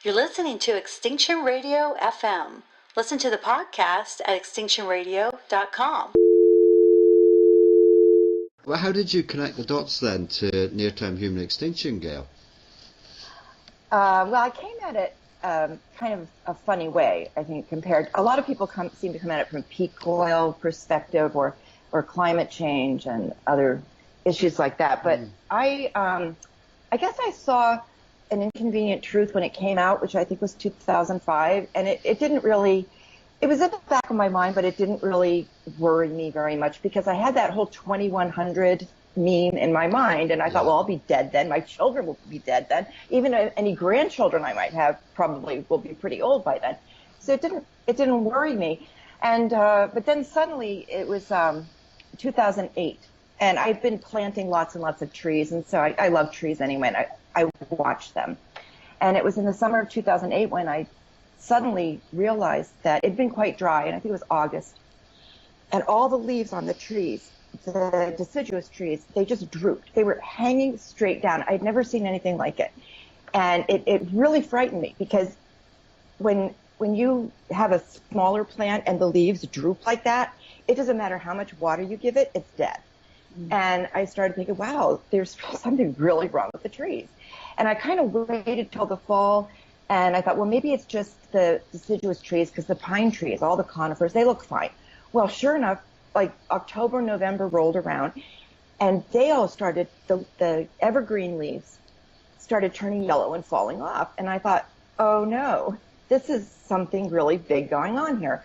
You're listening to Extinction Radio FM. Listen to the podcast at extinctionradio.com. Well, how did you connect the dots then to near-term human extinction, Gail? Well, I came at it kind of a funny way, I think, compared. A lot of people seem to come at it from peak oil perspective or climate change and other issues like that. But I guess I saw an inconvenient truth when it came out, which I think was 2005, and it didn't really. It was at the back of my mind, but it didn't really worry me very much because I had that whole 2100 meme in my mind, and I thought, well, I'll be dead then. My children will be dead then. Even any grandchildren I might have probably will be pretty old by then. So it didn't worry me. And but then suddenly it was 2008, and I've been planting lots and lots of trees, and so I love trees anyway, and I watch them. And it was in the summer of 2008 when I suddenly realized that it'd been quite dry, and I think it was August, and all the leaves on the trees, the deciduous trees, they just drooped. They were hanging straight down. I'd never seen anything like it. And it really frightened me because when you have a smaller plant and the leaves droop like that, it doesn't matter how much water you give it, it's dead. And I started thinking, wow, there's something really wrong with the trees. And I kind of waited till the fall, and I thought, well, maybe it's just the deciduous trees because the pine trees, all the conifers, they look fine. Well, sure enough, like October, November rolled around, and they all started, the evergreen leaves started turning yellow and falling off. And I thought, oh no, this is something really big going on here.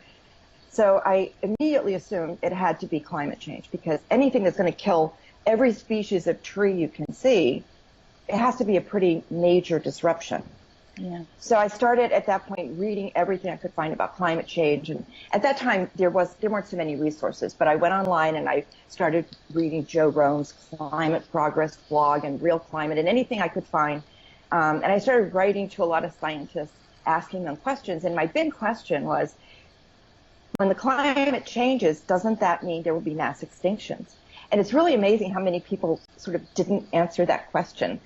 So I immediately assumed it had to be climate change because anything that's going to kill every species of tree you can see, it has to be a pretty major disruption. Yeah. So I started at that point reading everything I could find about climate change, and at that time there weren't so many resources, but I went online and I started reading Joe Rome's Climate Progress blog and Real Climate and anything I could find, and I started writing to a lot of scientists, asking them questions. And my big question was, when the climate changes, doesn't that mean there will be mass extinctions? And it's really amazing how many people sort of didn't answer that question.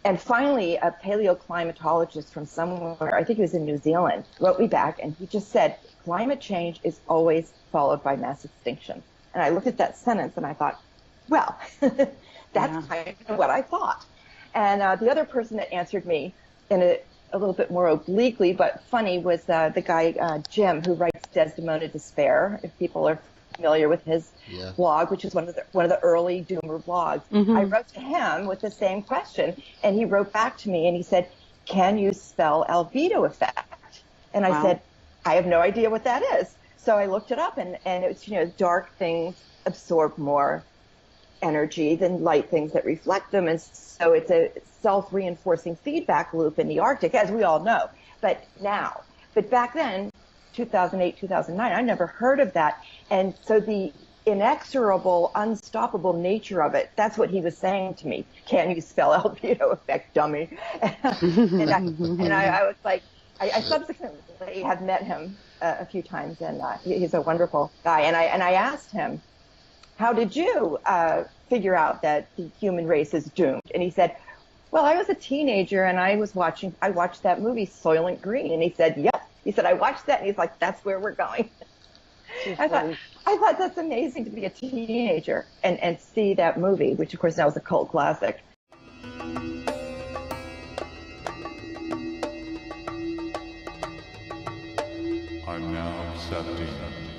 And finally, a paleoclimatologist from somewhere, I think he was in New Zealand, wrote me back, and he just said, climate change is always followed by mass extinction. And I looked at that sentence and I thought, well, that's kind of what I thought. And the other person that answered me in a little bit more obliquely but funny was the guy, Jim, who writes Desdemona Despair, if people are familiar with his blog, which is one of the early doomer blogs. I wrote to him with the same question, and he wrote back to me and he said, can you spell albedo effect? And I said, I have no idea what that is. So I looked it up, and it's, dark things absorb more energy than light things that reflect them, and so it's a self-reinforcing feedback loop in the Arctic, as we all know. But back then, 2008, 2009, I never heard of that. And so the inexorable, unstoppable nature of it, that's what he was saying to me. Can you spell albedo effect, dummy? and I was like, I subsequently have met him a few times, and he's a wonderful guy. And I asked him, how did you figure out that the human race is doomed? And he said, well, I was a teenager and I watched that movie Soylent Green. And he said, yep. He said, I watched that. And he's like, that's where we're going. I thought that's amazing to be a teenager and see that movie, which of course now is a cult classic. I'm now accepting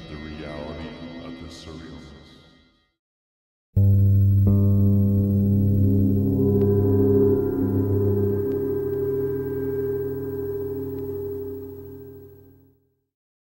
the reality of the surreal.